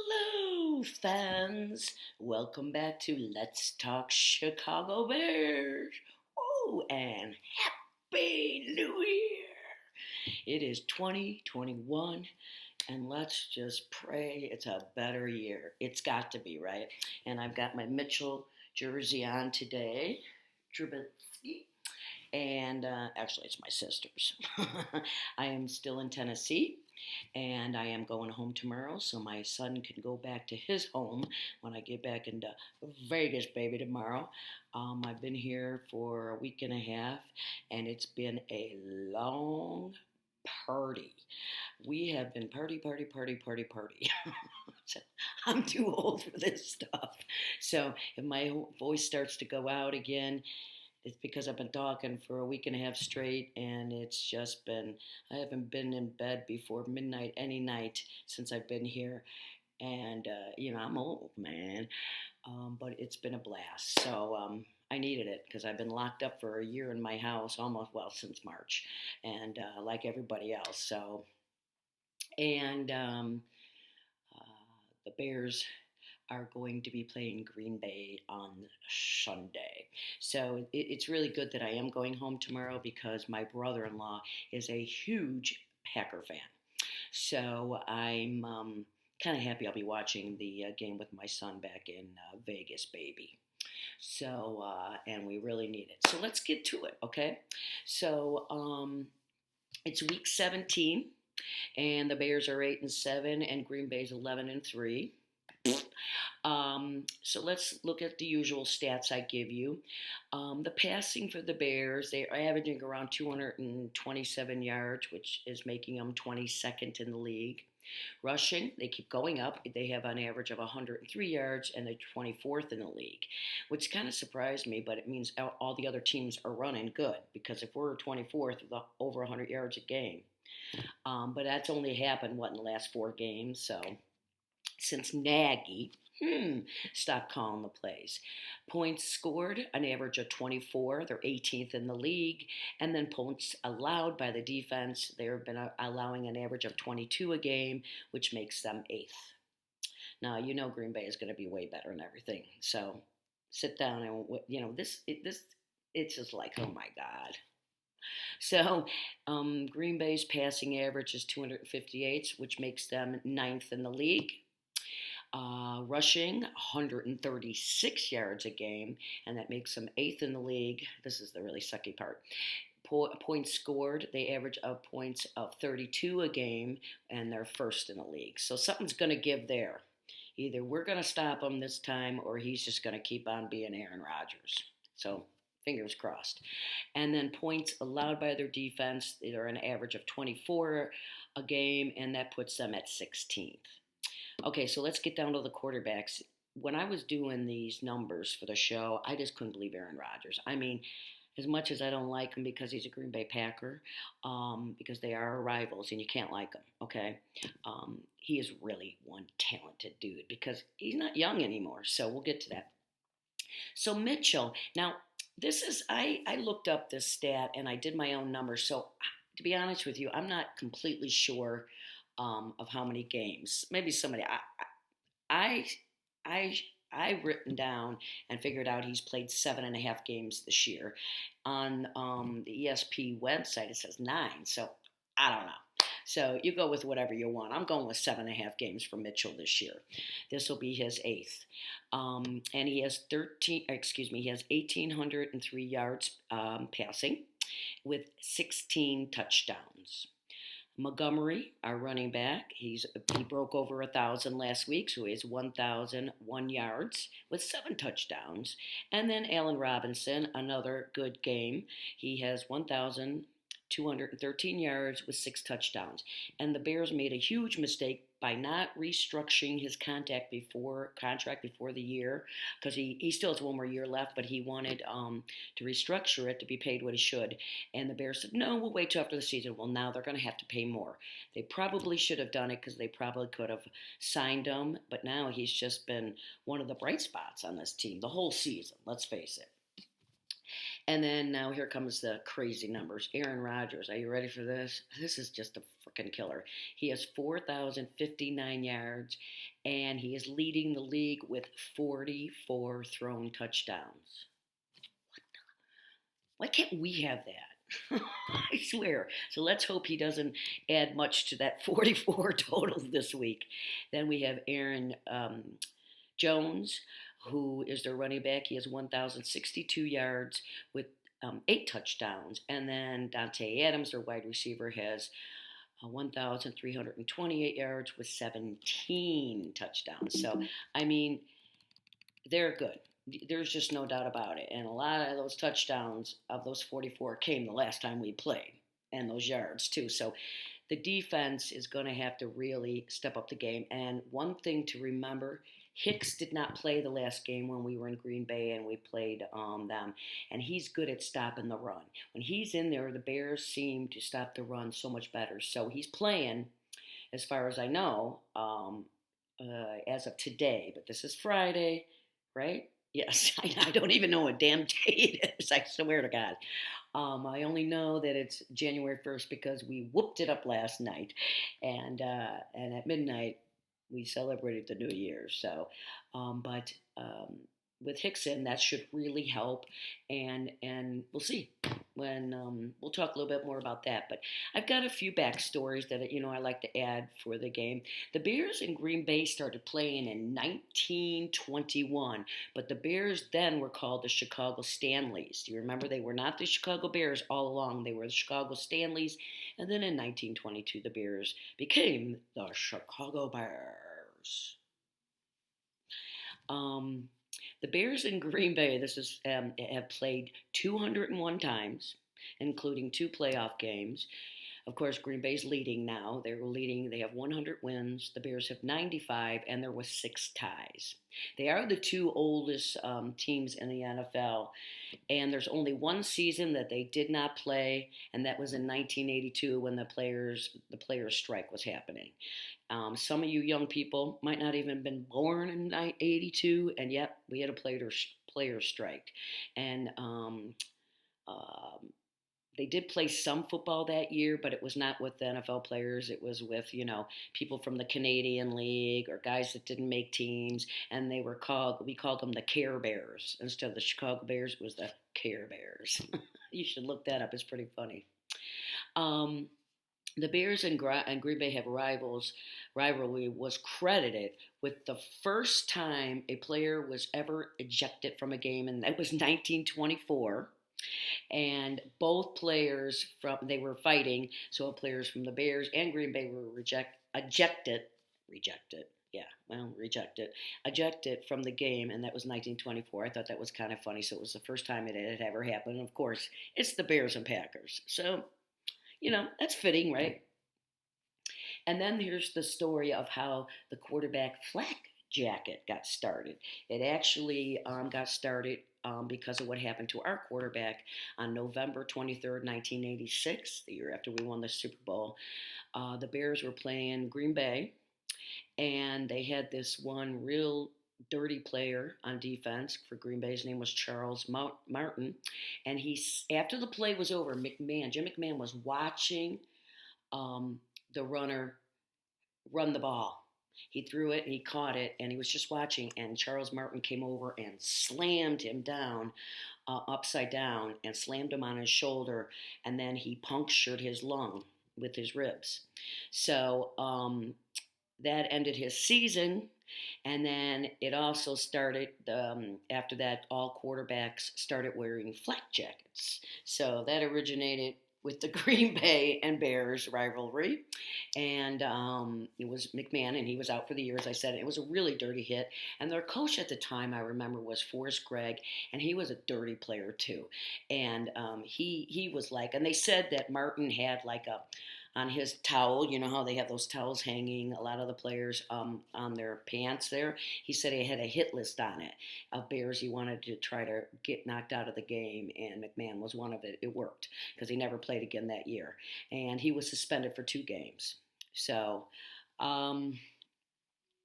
Hello, fans. Welcome back to Let's Talk Chicago Bears. Oh, and Happy New Year. It is 2021, and let's just pray it's a better year. It's got to be, right? And I've got my Mitchell jersey on today. Trubisky. And actually, it's my sister's. I am still in Tennessee, and I am going home tomorrow, so my son can go back to his home when I get back into Vegas, baby, tomorrow. I've been here for a week and a half, and it's been a long party. We have been party. So I'm too old for this stuff. So if my voice starts to go out again, it's because I've been talking for a week and a half straight, and it's just been, I haven't been in bed before midnight any night since I've been here. And, I'm old, man, but it's been a blast. So I needed it because I've been locked up for a year in my house, almost, well, since March, and like everybody else. So, and uh, the Bears are going to be playing Green Bay on Sunday. So it's really good that I am going home tomorrow because my brother in law is a huge Packer fan. So I'm kind of happy I'll be watching the game with my son back in Vegas, baby. So, and we really need it. So let's get to it, okay? So it's week 17, and the Bears are 8-7, and Green Bay's 11-3. So let's look at the usual stats I give you. The passing for the Bears, they are averaging around 227 yards, which is making them 22nd in the league. Rushing, they keep going up. They have an average of 103 yards and they're 24th in the league, which kind of surprised me, but it means all the other teams are running good because if we're 24th with over 100 yards a game, but that's only happened, in the last 4 games, so since Nagy stopped calling the plays. Points scored, an average of 24. They're 18th in the league. And then points allowed by the defense, they've been allowing an average of 22 a game, which makes them 8th. Now, Green Bay is going to be way better and everything. So sit down and, it's just like, oh my God. So Green Bay's passing average is 258, which makes them 9th in the league. Rushing 136 yards a game, and that makes them 8th in the league. This is the really sucky part. Points scored, they average points of 32 a game, and they're 1st in the league. So something's going to give there. Either we're going to stop him this time, or he's just going to keep on being Aaron Rodgers. So fingers crossed. And then points allowed by their defense, they're an average of 24 a game, and that puts them at 16th. Okay, so let's get down to the quarterbacks. When I was doing these numbers for the show, I just couldn't believe Aaron Rodgers. I mean, as much as I don't like him because he's a Green Bay Packer, because they are rivals and you can't like him, okay? He is really one talented dude because he's not young anymore, so we'll get to that. So Mitchell, now I looked up this stat and I did my own numbers, so to be honest with you, I'm not completely sure of how many games. Maybe somebody I I I written down and figured out he's played 7.5 games this year. On the ESP website, it says 9. So I don't know. So you go with whatever you want. I'm going with 7.5 games for Mitchell this year. This will be his 8th, and he has 13. Excuse me, he has 1,803 yards passing, with 16 touchdowns. Montgomery, our running back, he broke over 1,000 last week, so he has 1,001 yards with 7 touchdowns. And then Allen Robinson, another good game. He has 1,213 yards with 6 touchdowns. And the Bears made a huge mistake by not restructuring his contract before the year, because he still has one more year left, but he wanted to restructure it to be paid what he should. And the Bears said, no, we'll wait till after the season. Well, now they're going to have to pay more. They probably should have done it because they probably could have signed him, but now he's just been one of the bright spots on this team the whole season, let's face it. And then now here comes the crazy numbers. Aaron Rodgers, are you ready for this? This is just a freaking killer. He has 4,059 yards, and he is leading the league with 44 thrown touchdowns. Why can't we have that? I swear. So let's hope he doesn't add much to that 44 total this week. Then we have Aaron Jones, who is their running back. He has 1,062 yards with 8 touchdowns. And then Dante Adams, their wide receiver, has 1,328 yards with 17 touchdowns. So, I mean, they're good. There's just no doubt about it. And a lot of those touchdowns of those 44 came the last time we played, and those yards too. So the defense is going to have to really step up the game. And one thing to remember, Hicks did not play the last game when we were in Green Bay and we played them. And he's good at stopping the run. When he's in there, the Bears seem to stop the run so much better. So he's playing, as far as I know, as of today. But this is Friday, right? Yes, I don't even know what damn date it is. I swear to God. I only know that it's January 1st because we whooped it up last night, and at midnight we celebrated the New Year. So, but with Hickson, that should really help, and we'll see when we'll talk a little bit more about that. But I've got a few backstories that I like to add for the game. The Bears in Green Bay started playing in 1921, but the Bears then were called the Chicago Stanleys. Do you remember? They were not the Chicago Bears all along. They were the Chicago Stanleys, and then in 1922 the Bears became the Chicago Bears. The Bears in Green Bay, have played 201 times, including 2 playoff games. Of course, Green Bay's leading now. They're leading. They have 100 wins. The Bears have 95, and there was 6 ties. They are the 2 oldest teams in the NFL, and there's only one season that they did not play, and that was in 1982 when the players strike was happening. Some of you young people might not even have been born in 82, and yet we had a player strike, and they did play some football that year, but it was not with the NFL players. It was with, people from the Canadian League or guys that didn't make teams. And we called them the Care Bears. Instead of the Chicago Bears, it was the Care Bears. You should look that up. It's pretty funny. The Bears and Green Bay have rivalry was credited with the first time a player was ever ejected from a game, and that was 1924. And both players they were fighting, so players from the Bears and Green Bay were ejected from the game, and that was 1924. I thought that was kind of funny. So it was the first time it had ever happened. And of course, it's the Bears and Packers. So, that's fitting, right? And then here's the story of how the quarterback Falk Jacket got started. It actually got started because of what happened to our quarterback on November 23rd, 1986, the year after we won the Super Bowl. The Bears were playing Green Bay, and they had this one real dirty player on defense for Green Bay. His name was Charles Martin, and after the play was over, Jim McMahon was watching the runner run the ball. He threw it and he caught it, and he was just watching, and Charles Martin came over and slammed him down upside down and slammed him on his shoulder, and then he punctured his lung with his ribs. So that ended his season. And then it also started, after that, all quarterbacks started wearing flak jackets. So that originated with the Green Bay and Bears rivalry. And it was McMahon, and he was out for the year, as I said. It was a really dirty hit. And their coach at the time, I remember, was Forrest Gregg, and he was a dirty player too. And he was like, and they said that Martin had like on his towel, you know how they have those towels hanging, a lot of the players on their pants there. He said he had a hit list on it of Bears he wanted to try to get knocked out of the game, and McMahon was one of it. It worked because he never played again that year. And he was suspended for 2 games. So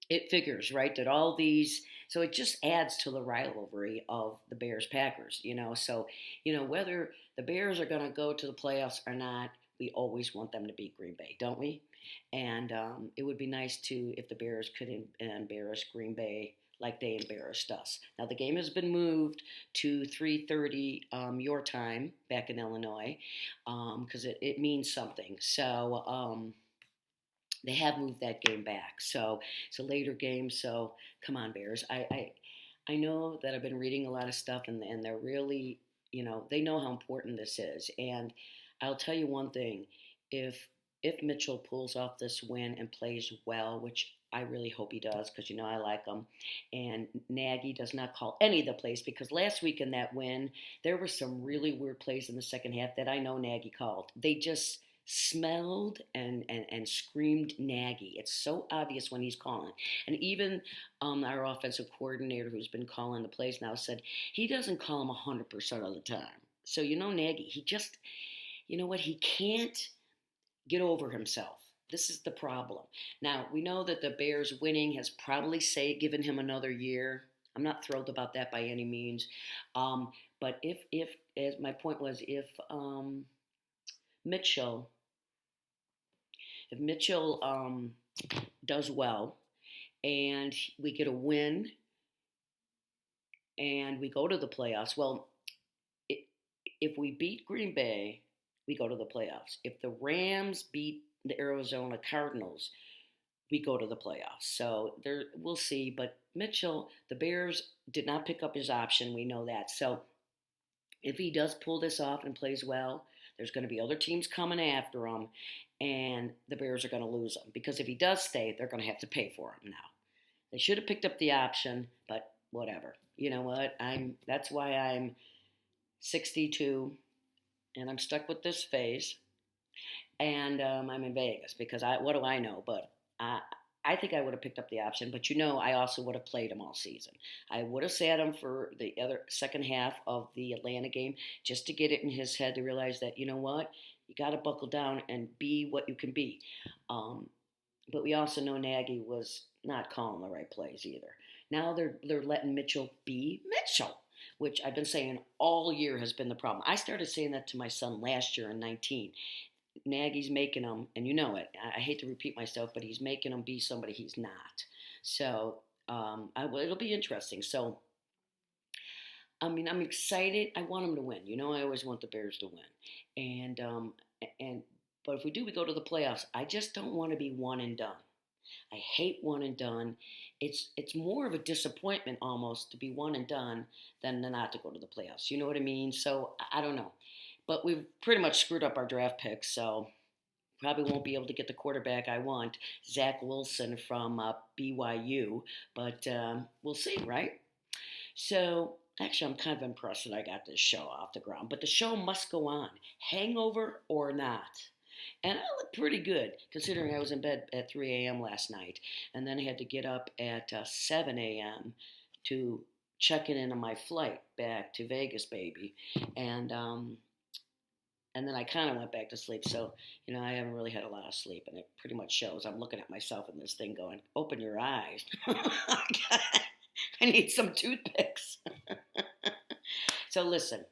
it figures, right, that all these So it just adds to the rivalry of the Bears Packers, So, whether the Bears are going to go to the playoffs or not, we always want them to beat Green Bay, don't we? And it would be nice to if the Bears could embarrass Green Bay like they embarrassed us. Now the game has been moved to 3:30 your time back in Illinois because it means something. So they have moved that game back. So it's a later game. So come on, Bears. I know that I've been reading a lot of stuff and they're really, they know how important this is. And I'll tell you one thing. If if Mitchell pulls off this win and plays well, which I really hope he does because I like him, and Nagy does not call any of the plays because last week in that win there were some really weird plays in the second half that I know Nagy called. They just smelled and screamed Nagy. It's so obvious when he's calling. And even our offensive coordinator who's been calling the plays now said he doesn't call them 100% of the time. So Nagy, he just, what, he can't get over himself. This is the problem. Now, we know that the Bears winning has probably given him another year. I'm not thrilled about that by any means. But if as my point was, Mitchell, if Mitchell does well and we get a win and we go to the playoffs, well, if we beat Green Bay, we go to the playoffs. If the Rams beat the Arizona Cardinals, we go to the playoffs. So there, we'll see. But Mitchell, the Bears did not pick up his option. We know that. So if he does pull this off and plays well, there's going to be other teams coming after him, and the Bears are going to lose him because if he does stay, they're going to have to pay for him now. They should have picked up the option, but whatever. You know what? That's why I'm 62, and I'm stuck with this phase, and I'm in Vegas because what do I know? But I think I would have picked up the option, but I also would have played him all season. I would have sat him for the other second half of the Atlanta game just to get it in his head to realize that what, you got to buckle down and be what you can be. But we also know Nagy was not calling the right plays either. Now they're letting Mitchell be Mitchell, which I've been saying all year has been the problem. I started saying that to my son last year in 19. Nagy's making him, and you know it. I hate to repeat myself, but he's making him be somebody he's not. So it'll be interesting. So I'm excited. I want him to win. I always want the Bears to win. And but if we do, we go to the playoffs. I just don't want to be one and done. I hate one and done. It's more of a disappointment almost to be one and done than not to go to the playoffs. You know what I mean? So I don't know. But we've pretty much screwed up our draft picks, so probably won't be able to get the quarterback I want, Zach Wilson from BYU. But we'll see, right? So actually, I'm kind of impressed that I got this show off the ground. But the show must go on, hangover or not. And I look pretty good considering I was in bed at 3 a.m. last night. And then I had to get up at 7 a.m. to check in on my flight back to Vegas, baby. And then I kind of went back to sleep. So, I haven't really had a lot of sleep, and it pretty much shows. I'm looking at myself in this thing going, open your eyes. I need some toothpicks. So listen,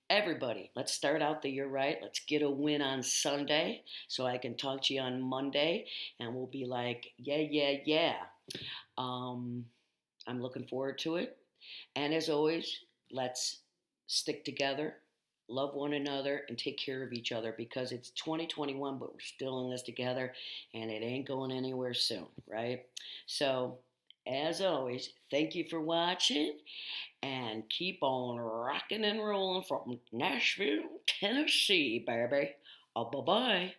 everybody, let's start out the year right. Let's get a win on Sunday so I can talk to you on Monday, and we'll be like, yeah. I'm looking forward to it. And as always, let's stick together, love one another, and take care of each other because it's 2021, but we're still in this together, and it ain't going anywhere soon, right? So, as always, thank you for watching, and keep on rocking and rolling from Nashville, Tennessee, baby. Bye-bye.